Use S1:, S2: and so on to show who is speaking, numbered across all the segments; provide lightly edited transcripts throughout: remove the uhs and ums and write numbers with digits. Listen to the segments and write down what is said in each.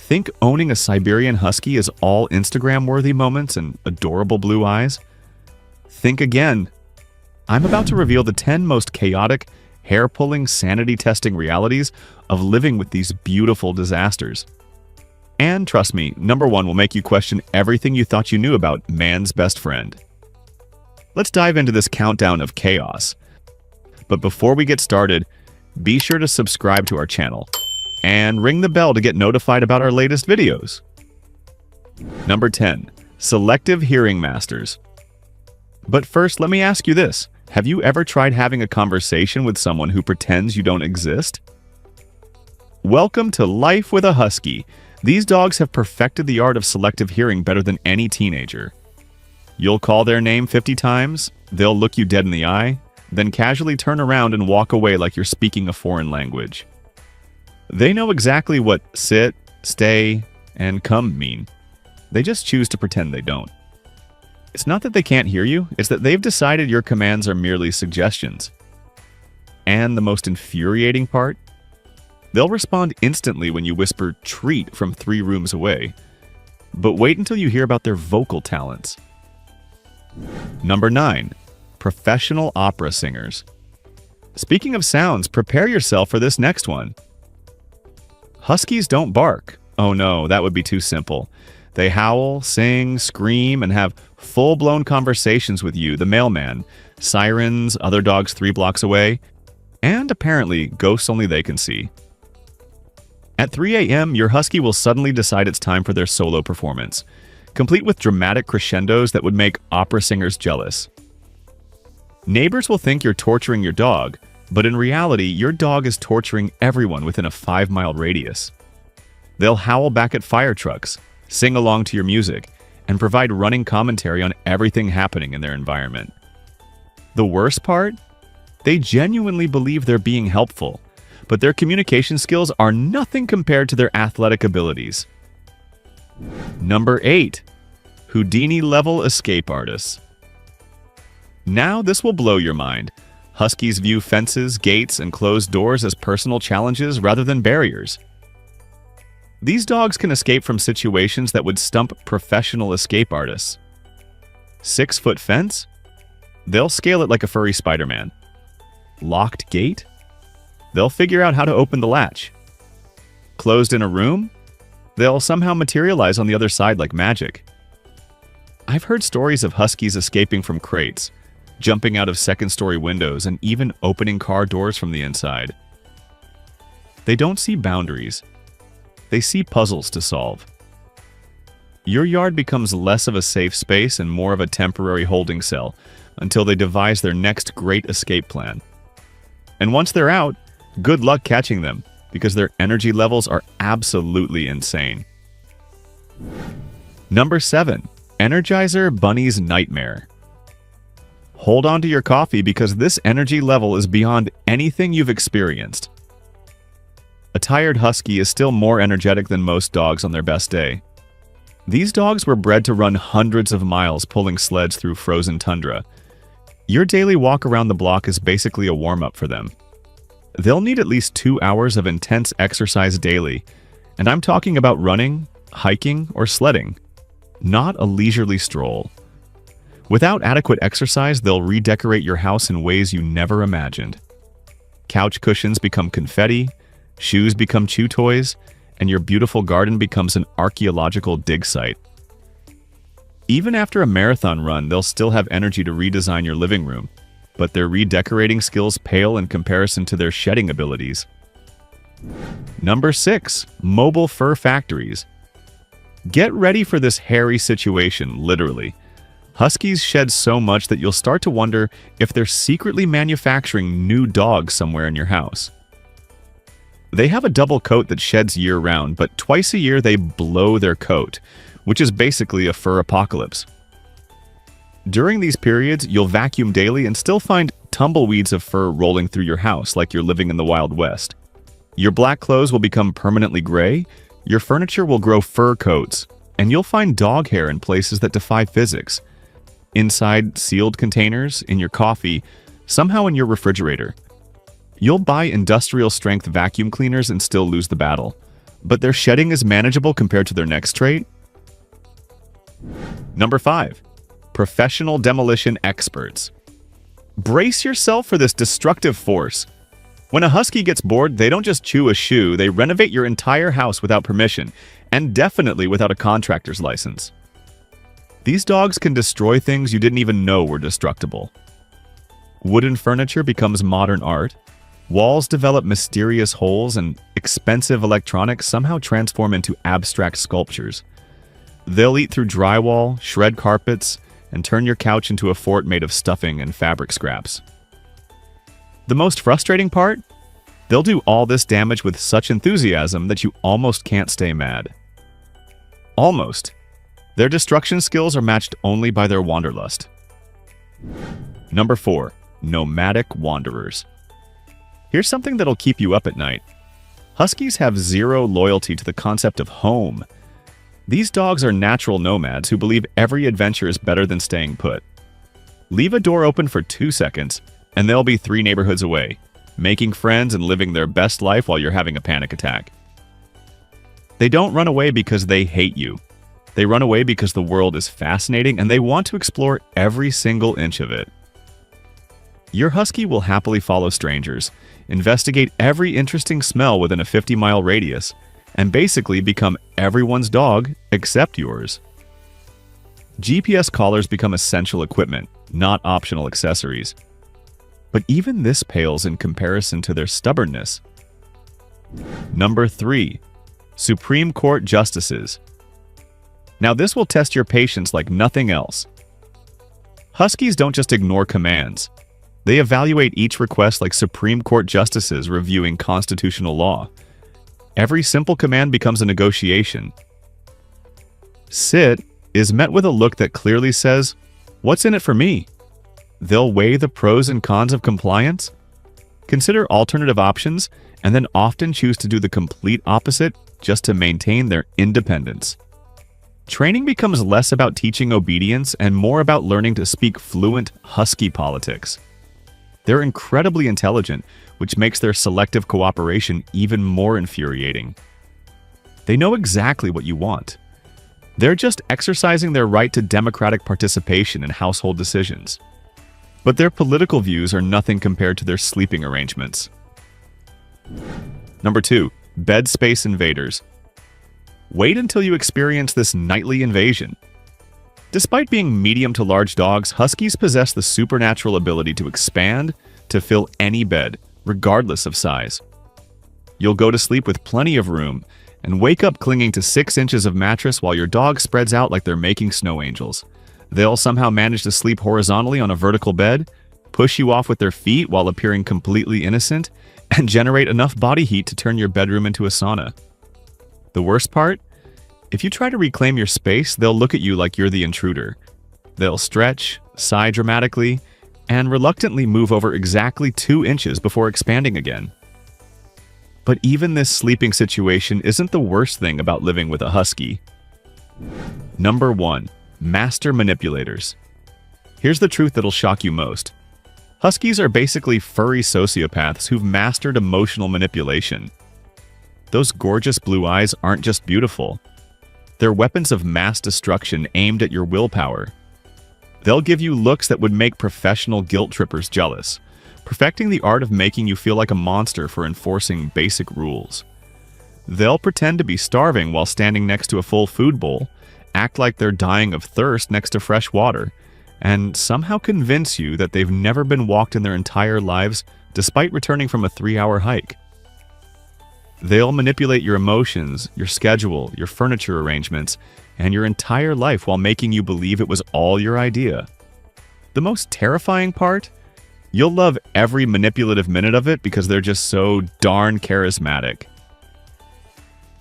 S1: Think owning a Siberian Husky is all Instagram-worthy moments and adorable blue eyes? Think again. I'm about to reveal the 10 most chaotic, hair-pulling, sanity-testing realities of living with these beautiful disasters. And trust me, number 1 will make you question everything you thought you knew about man's best friend. Let's dive into this countdown of chaos. But before we get started, be sure to subscribe to our channel and ring the bell to get notified about our latest videos. Number 10. Selective hearing masters. But first, let me ask you this. Have you ever tried having a conversation with someone who pretends you don't exist? Welcome to Life with a Husky. These dogs have perfected the art of selective hearing better than any teenager. You'll call their name 50 times, they'll look you dead in the eye, then casually turn around and walk away like you're speaking a foreign language. They know exactly what sit, stay, and come mean. They just choose to pretend they don't. It's not that they can't hear you, it's that they've decided your commands are merely suggestions. And the most infuriating part? They'll respond instantly when you whisper "treat" from 3 rooms away. But wait until you hear about their vocal talents. Number 9. Professional opera singers. Speaking of sounds, prepare yourself for this next one. Huskies don't bark. Oh no, that would be too simple. They howl, sing, scream, and have full-blown conversations with you, the mailman, sirens, other dogs 3 blocks away, and apparently ghosts only they can see. At 3 a.m., your husky will suddenly decide it's time for their solo performance, complete with dramatic crescendos that would make opera singers jealous. Neighbors will think you're torturing your dog, but in reality, your dog is torturing everyone within a 5-mile radius. They'll howl back at fire trucks, sing along to your music, and provide running commentary on everything happening in their environment. The worst part? They genuinely believe they're being helpful, but their communication skills are nothing compared to their athletic abilities. Number 8. Houdini-level escape artists. Now this will blow your mind. Huskies view fences, gates, and closed doors as personal challenges rather than barriers. These dogs can escape from situations that would stump professional escape artists. 6-foot fence? They'll scale it like a furry Spider-Man. Locked gate? They'll figure out how to open the latch. Closed in a room? They'll somehow materialize on the other side like magic. I've heard stories of huskies escaping from crates, jumping out of second-story windows, and even opening car doors from the inside. They don't see boundaries. They see puzzles to solve. Your yard becomes less of a safe space and more of a temporary holding cell until they devise their next great escape plan. And once they're out, good luck catching them, because their energy levels are absolutely insane. Number 7. Energizer Bunny's Nightmare. Hold on to your coffee because this energy level is beyond anything you've experienced. A tired husky is still more energetic than most dogs on their best day. These dogs were bred to run hundreds of miles pulling sleds through frozen tundra. Your daily walk around the block is basically a warm-up for them. They'll need at least 2 hours of intense exercise daily, and I'm talking about running, hiking, or sledding, not a leisurely stroll. Without adequate exercise, they'll redecorate your house in ways you never imagined. Couch cushions become confetti, shoes become chew toys, and your beautiful garden becomes an archaeological dig site. Even after a marathon run, they'll still have energy to redesign your living room, but their redecorating skills pale in comparison to their shedding abilities. Number 6. Mobile fur factories. Get ready for this hairy situation, literally. Huskies shed so much that you'll start to wonder if they're secretly manufacturing new dogs somewhere in your house. They have a double coat that sheds year-round, but twice a year they blow their coat, which is basically a fur apocalypse. During these periods, you'll vacuum daily and still find tumbleweeds of fur rolling through your house like you're living in the Wild West. Your black clothes will become permanently gray, your furniture will grow fur coats, and you'll find dog hair in places that defy physics. Inside sealed containers, in your coffee, somehow in your refrigerator. You'll buy industrial-strength vacuum cleaners and still lose the battle. but their shedding is manageable compared to their next trait. Number 5. Professional demolition experts. Brace yourself for this destructive force. When a husky gets bored, they don't just chew a shoe, they renovate your entire house without permission, and definitely without a contractor's license. These dogs can destroy things you didn't even know were destructible. Wooden furniture becomes modern art, walls develop mysterious holes, and expensive electronics somehow transform into abstract sculptures. They'll eat through drywall, shred carpets, and turn your couch into a fort made of stuffing and fabric scraps. The most frustrating part? They'll do all this damage with such enthusiasm that you almost can't stay mad. Almost. Their destruction skills are matched only by their wanderlust. Number 4. Nomadic wanderers. Here's something that'll keep you up at night. Huskies have zero loyalty to the concept of home. These dogs are natural nomads who believe every adventure is better than staying put. Leave a door open for 2 seconds, and they'll be 3 neighborhoods away, making friends and living their best life while you're having a panic attack. They don't run away because they hate you. They run away because the world is fascinating and they want to explore every single inch of it. Your husky will happily follow strangers, investigate every interesting smell within a 50-mile radius, and basically become everyone's dog except yours. GPS collars become essential equipment, not optional accessories. But even this pales in comparison to their stubbornness. Number 3. Supreme Court justices. Now this will test your patience like nothing else. Huskies don't just ignore commands. They evaluate each request like Supreme Court justices reviewing constitutional law. Every simple command becomes a negotiation. Sit is met with a look that clearly says, "What's in it for me?" They'll weigh the pros and cons of compliance, consider alternative options, and then often choose to do the complete opposite just to maintain their independence. Training becomes less about teaching obedience and more about learning to speak fluent husky politics. They're incredibly intelligent, which makes their selective cooperation even more infuriating. They know exactly what you want. They're just exercising their right to democratic participation in household decisions. But their political views are nothing compared to their sleeping arrangements. Number 2. Bed space invaders. Wait until you experience this nightly invasion. Despite being medium to large dogs, Huskies possess the supernatural ability to expand to fill any bed, regardless of size. You'll go to sleep with plenty of room and wake up clinging to 6 inches of mattress while your dog spreads out like they're making snow angels. They'll somehow manage to sleep horizontally on a vertical bed, push you off with their feet while appearing completely innocent, and generate enough body heat to turn your bedroom into a sauna. The worst part? If you try to reclaim your space, they'll look at you like you're the intruder. They'll stretch, sigh dramatically, and reluctantly move over exactly 2 inches before expanding again. But even this sleeping situation isn't the worst thing about living with a husky. Number 1. Master manipulators. Here's the truth that'll shock you most. Huskies are basically furry sociopaths who've mastered emotional manipulation. Those gorgeous blue eyes aren't just beautiful. They're weapons of mass destruction aimed at your willpower. They'll give you looks that would make professional guilt trippers jealous, perfecting the art of making you feel like a monster for enforcing basic rules. They'll pretend to be starving while standing next to a full food bowl, act like they're dying of thirst next to fresh water, and somehow convince you that they've never been walked in their entire lives despite returning from a 3-hour hike. They'll manipulate your emotions, your schedule, your furniture arrangements, and your entire life while making you believe it was all your idea. The most terrifying part? You'll love every manipulative minute of it because they're just so darn charismatic.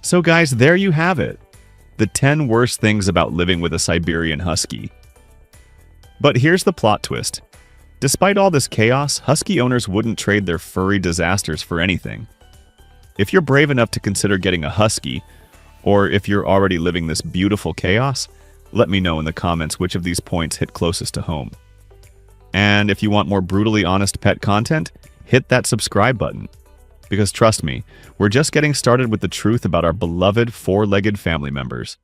S1: So guys, there you have it. The 10 worst things about living with a Siberian Husky. But here's the plot twist. Despite all this chaos, Husky owners wouldn't trade their furry disasters for anything. If you're brave enough to consider getting a Husky, or if you're already living this beautiful chaos, let me know in the comments which of these points hit closest to home. And if you want more brutally honest pet content, hit that subscribe button. because trust me, we're just getting started with the truth about our beloved four-legged family members.